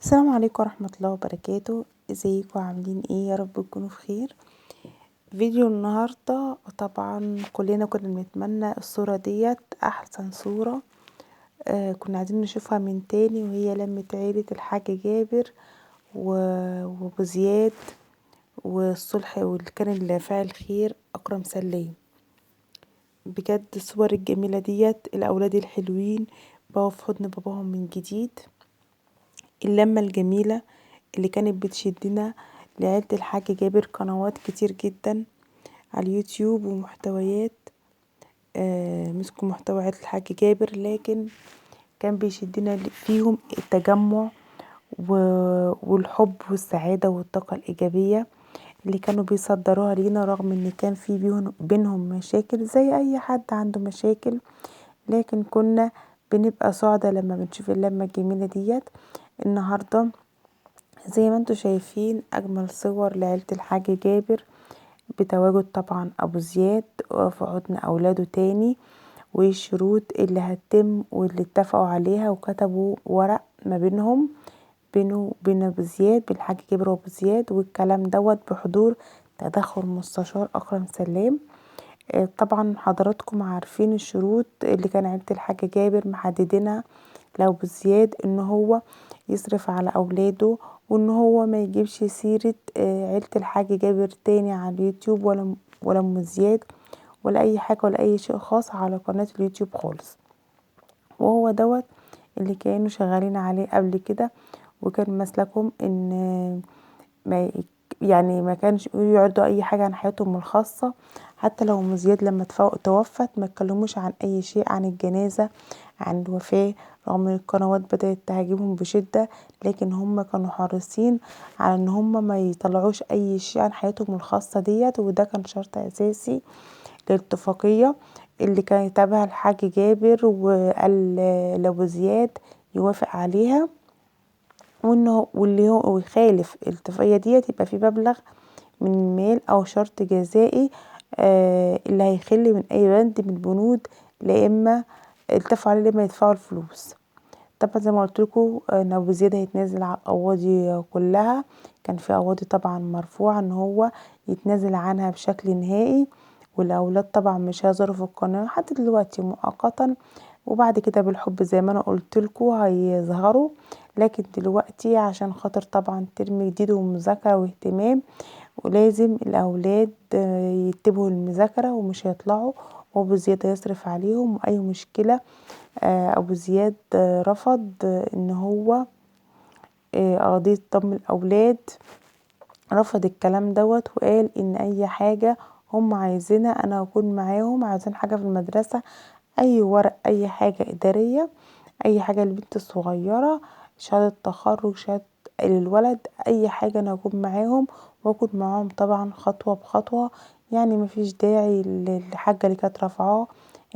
السلام عليكم ورحمة الله وبركاته. ازيكم عاملين ايه؟ يا رب تكونوا في خير. فيديو النهاردة طبعا كلنا كنا بنتمنى الصورة ديت احسن صورة. كنا عايزين نشوفها من تاني، وهي لمة عيلة الحاج جابر وابو زياد والصلح، واللي كان اللي فاعل خير اكرم سلام. بجد الصور الجميلة ديت، الاولاد الحلوين بقوا في حضن باباهم من جديد. اللمة الجميلة اللي كانت بتشدنا لعيلة الحاج جابر، قنوات كتير جدا على اليوتيوب ومحتويات. مسكوا محتوى عيلة الحاج جابر، لكن كان بيشدنا فيهم التجمع والحب والسعادة والطاقة الإيجابية اللي كانوا بيصدروها لينا، رغم ان كان في بينهم مشاكل زي اي حد عنده مشاكل، لكن كنا بنبقى سعداء لما بنشوف اللمة الجميلة ديت. النهاردة زي ما انتوا شايفين اجمل صور لعيلة الحاج جابر، بتواجد طبعا ابو زياد في حضن اولاده تاني، والشروط اللي هتتم واللي اتفقوا عليها وكتبوا ورق ما بينهم، بينه وبين ابو زياد، بين الحاج جابر وابو زياد، والكلام دوت بحضور تدخل مستشار اكرم سلام. طبعا حضراتكم عارفين الشروط اللي كان عيلة الحاج جابر محددينها لابو زياد، ان هو يصرف على اولاده، وان هو ما يجيبش سيرة عيلة الحاج جابر تاني على اليوتيوب، ولا ام زياد، ولا اي حاجة ولا اي شيء خاص على قناة اليوتيوب خالص. وهو دوت اللي كانوا شغالين عليه قبل كده، وكان مسلكهم ان ما يعني ما كانش يعرضوا اي حاجة عن حياتهم الخاصة. حتى لو ام زياد لما توفت ما اتكلموش عن اي شيء، عن الجنازة، عن الوفاة، رغم ان القنوات بدأت تهاجمهم بشدة، لكن هم كانوا حريصين على ان هم ما يطلعوش اي شيء عن حياتهم الخاصة ديت. وده كان شرط اساسي للاتفاقية اللي كان يتابعها الحاج جابر، وقال لابو زياد يوافق عليها، واللي هو يخالف الاتفاقية ديت يبقى في مبلغ من المال او شرط جزائي اللي هيخل من اي بند من البنود، لا اما اتفقوا عليه لما يدفعوا الفلوس. طبعا زي ما قلتلكوا ان ابو زياد هيتنازل على القواضي كلها. كان في قواضي طبعا مرفوعة ان هو يتنازل عنها بشكل نهائي، والاولاد طبعا مش هيظهروا في القناة لحد دلوقتي مؤقتا، وبعد كده بالحب زي ما انا قلتلكوا هيظهروا. لكن دلوقتي عشان خاطر طبعا ترم جديد ومذاكرة واهتمام، ولازم الاولاد يتبهوا المذاكرة ومش هيطلعوا، وابو زياد هيصرف عليهم. واي مشكلة ابو زياد رفض ان هو قضية ضم الاولاد، رفض الكلام دوت، وقال ان اي حاجة هم عايزينها انا هكون معاهم. عايزين حاجة في المدرسة، اي ورق، اي حاجة ادارية، اي حاجة للبنت الصغيرة، شهادة تخرج، شهادة للولد، اي حاجة انا هكون معاهم، واكون معاهم طبعا خطوة بخطوة. يعني مفيش داعي للحاجة اللي كانت رافعاه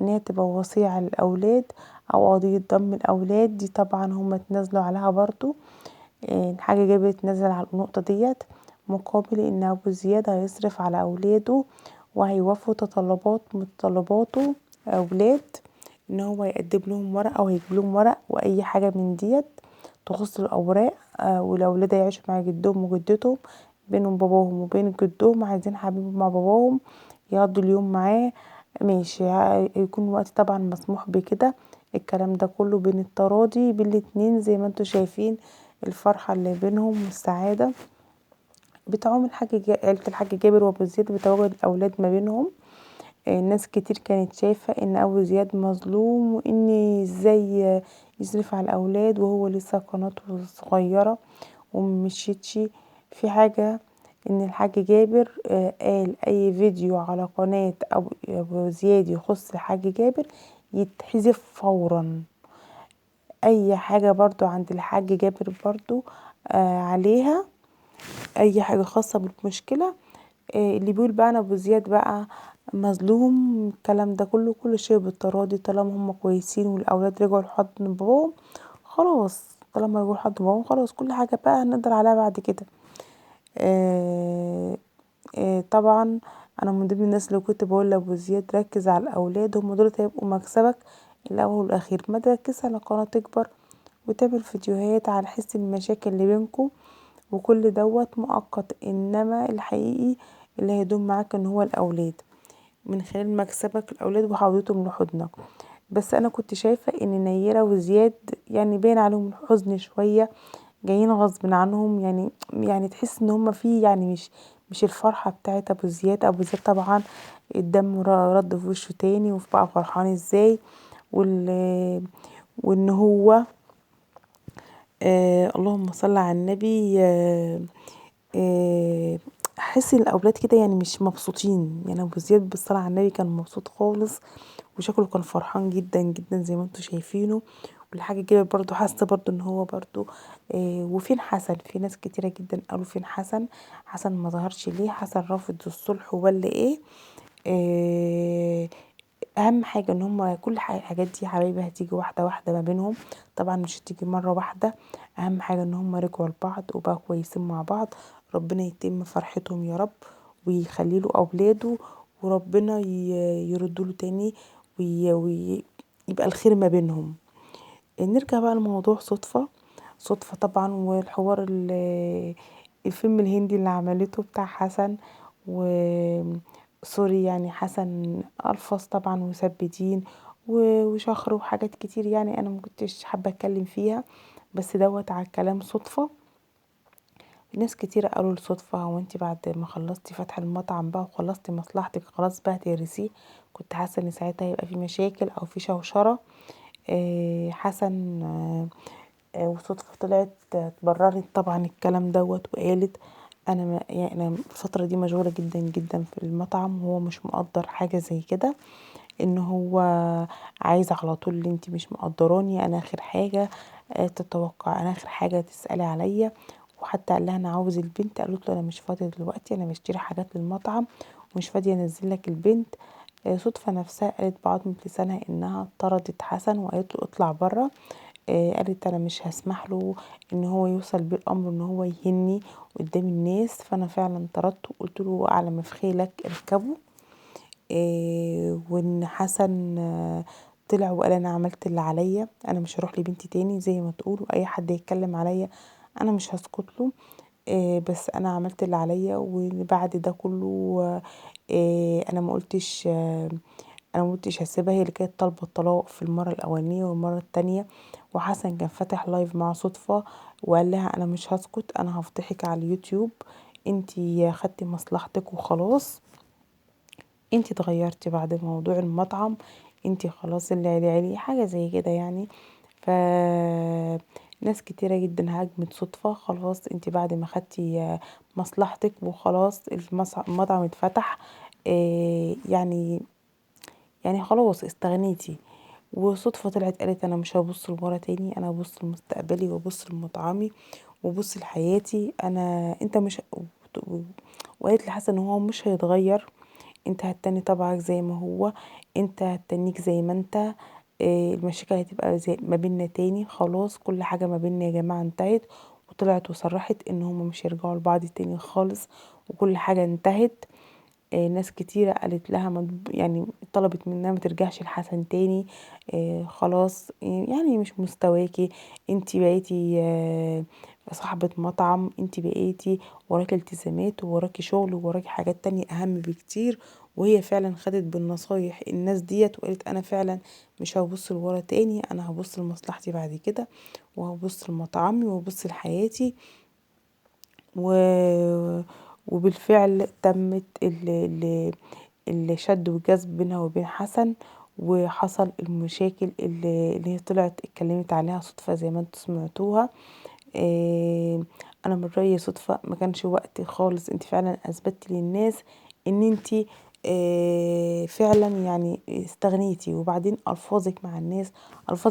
ان هي تبقى وصية على الاولاد او قضية ضم الاولاد دي. طبعا هم اتنازلوا عليها برضو. الحاجة جابت تنزل على النقطة ديت، مقابل ان ابو زياد هيصرف على اولاده، وهيوفوا متطلباته اولاد، ان هو يقدم لهم ورق او يجيب لهم ورق واي حاجة من ديت تخص الاوراق. والاولاد هيعيشوا مع جدهم وجدتهم، بينهم باباهم وبين جدهم، عايزين حبيبهم مع باباهم يقضوا اليوم معاه، ماشي. هيكون وقت طبعا مسموح بكده. الكلام ده كله بين التراضي بين الاتنين، زي ما انتوا شايفين الفرحة اللي بينهم والسعادة بتعوم عيلة الحاج جابر وابو زياد بتواجد الاولاد ما بينهم. ناس كتير كانت شايفة ان ابو زياد مظلوم، وان ازاي يصرف على الاولاد وهو لسه قناته صغيرة وممشيتش في حاجة. ان الحاج جابر قال اي فيديو على قناة ابو زياد يخص الحاج جابر يتحذف فورا. اي حاجة برضو عند الحاج جابر برضو عليها اي حاجة خاصة بالمشكلة. اللي بيقول بقى انا ابو زياد بقى مظلوم، الكلام ده كله كل شيء بالتراضي، طالما هم كويسين والاولاد رجعوا لحضن باباهم خلاص. طالما رجعوا لحضن باباهم خلاص، كل حاجة بقى هنقدر عليها بعد كده. طبعا انا من ضمن الناس اللي كنت بقول لابو زياد ركز على الاولاد، هم دول هيبقوا مكسبك الاول والاخير، ما تركز على قناة تكبر وتعمل فيديوهات على حس المشاكل اللي بينكم، وكل دوت مؤقت، انما الحقيقي اللي هيدوم معاك ان هو الاولاد، من خلال مكسبك الاولاد وعودتهم لحضنك. بس انا كنت شايفه ان نيره وزياد يعني باين عليهم الحزن شويه، جايين غصب عنهم، يعني تحس ان هم فيه، يعني مش الفرحه بتاعت ابو زياد. ابو زياد طبعا الدم رد في وشه تاني، وبقى فرحان ازاي، وان هو اللهم صل على النبي. احس ان الاولاد كده يعني مش مبسوطين، يعني ابو زياد بالصلاه على النبي كان مبسوط خالص، وشكله كان فرحان جدا جدا زي ما انتوا شايفينه. والحاجه كده برضو حاسه برضو ان هو برضو وفين حسن؟ في ناس كتيره جدا قالوا فين حسن؟ حسن ما ظهرش ليه؟ حسن رافض الصلح ولا ايه؟ آه اهم حاجه ان هم كل الحاجات دي يا حبايبي هتيجي واحده واحده ما بينهم، طبعا مش هتيجي مره واحده. اهم حاجه ان هم رجعوا لبعض وبقوا كويسين مع بعض، ربنا يتم فرحتهم يا رب، ويخلي له اولاده، وربنا يرده له تاني، ويبقى الخير ما بينهم. نرجع بقى لموضوع صدفة طبعا، والحوار الفيلم الهندي اللي عملته بتاع حسن و سوري، يعني حسن ألفاظ طبعا وسب دين وشخر وحاجات كتير، يعني انا مكنتش حابة اتكلم فيها، بس دوت على الكلام صدفة. ناس كتير قالوا الصدفة، هو انتي بعد ما خلصتي فتح المطعم بقى وخلصتي مصلحتك خلاص بقى تهرسيه؟ كنت حاسة ان ساعتها هيبقى في مشاكل او في شوشرة. حسن وصدفة طلعت اتبررت طبعا الكلام دوت، وقالت يعني انا الفترة دي مشغولة جدا جدا في المطعم، وهو مش مقدر حاجة زي كده، ان هو عايز على طول اللي انتي مش مقدراني، انا اخر حاجة تتوقع، انا اخر حاجة تسألي عليا. وحتى قال لها انا عاوز البنت، قالت له انا مش فاضية دلوقتي، انا بشتري حاجات للمطعم ومش فاضية انزل لك البنت. صدفة نفسها قالت بعضمة لسانها انها طردت حسن وقالت له اطلع بره. قالت انا مش هسمح له ان هو يوصل بيه الامر ان هو يهني قدام الناس، فانا فعلا طردته وقلت له اعلى ما في خيلك اركبه. وان حسن طلع وقال انا عملت اللي عليا، انا مش هروح لبنتي تاني زي ما تقولوا، اي حد يتكلم عليا انا مش هسكت له. بس انا عملت اللي عليا، وبعد ده كله انا ما قلتش هسيبها، هي اللي كانت طالبه الطلاق في المره الاولانيه والمره التانية. وحسن كان فاتح لايف مع صدفه وقال لها انا مش هسكت، انا هفضحك على اليوتيوب، انتي خدتي مصلحتك وخلاص، انتي اتغيرتي بعد موضوع المطعم، انتي خلاص اللي عليه حاجه زي كده يعني. ف ناس كتيرة جدا هاجمت صدفة، خلاص انتي بعد ما خدتي مصلحتك وخلاص المطعم اتفتح، يعني خلاص استغنيتي. وصدفة طلعت قالت انا مش هبص لورا تاني، انا هبص لمستقبلي وابص لمطعمي وابص لحياتي، انا انت مش وقالت لحسن ان هو مش هيتغير، انت هتتني طبعك زي ما هو، انت هتتنيك زي ما انت. المشاكل هتبقى زي ما بيننا تاني، خلاص كل حاجة ما بيننا يا جماعة انتهت. وطلعت وصرحت ان هما مش هيرجعوا لبعض تاني خالص، وكل حاجة انتهت. ناس كتيرة قالت لها يعني طلبت منها ما ترجعش لحسن تاني، خلاص يعني مش مستواكي، انتي بقيتي صاحبة مطعم، انتي بقيتي وراكي التزامات ووراكي شغل ووراكي حاجات تانية اهم بكتير. وهي فعلا خدت بالنصايح الناس ديت وقالت انا فعلا مش هبص لورا تاني، انا هبص لمصلحتي بعد كده، وهبص لمطعمي وهبص لحياتي. وبالفعل تمت الشد والجذب بينها وبين حسن، وحصل المشاكل اللي هي طلعت اتكلمت عليها صدفة زي ما انتوا سمعتوها. انا من رأيي صدفة ما كانش وقت خالص، انت فعلا اثبتي للناس ان انت فعلا يعني استغنيتي. وبعدين الفاظها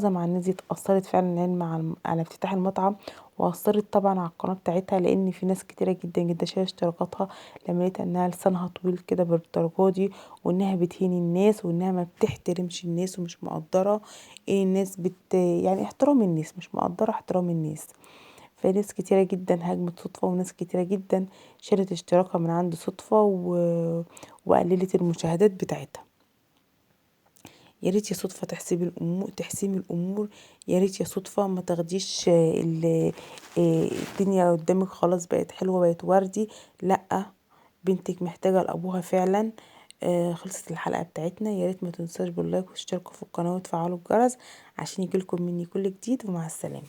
مع الناس دي اتأثرت فعلا يعني على افتتاح المطعم، واثرت طبعا على القناه بتاعتها، لان في ناس كتيره جدا جدا شايله اشتراكاتها لما لقيت انها لسانها طويل كده بالدرجه دي، وانها بتهين الناس، وانها ما بتحترمش الناس ومش مقدره ايه الناس يعني احترام الناس، مش مقدره احترام الناس. فناس كتيرة جدا هاجمت صدفة، وناس كتيرة جدا شالت اشتراكها من عند صدفة وقللت المشاهدات بتاعتها. ياريت يا صدفة تحسمي الامور، ياريت يا صدفة ما تاخديش الدنيا قدامك خلاص بقت حلوة بقت وردي، لا، بنتك محتاجة لأبوها فعلا. خلصت الحلقة بتاعتنا، ياريت ما تنساش باللايك واشتركوا في القناة وتفعلوا الجرس عشان يجيلكم مني كل جديد، ومع السلامة.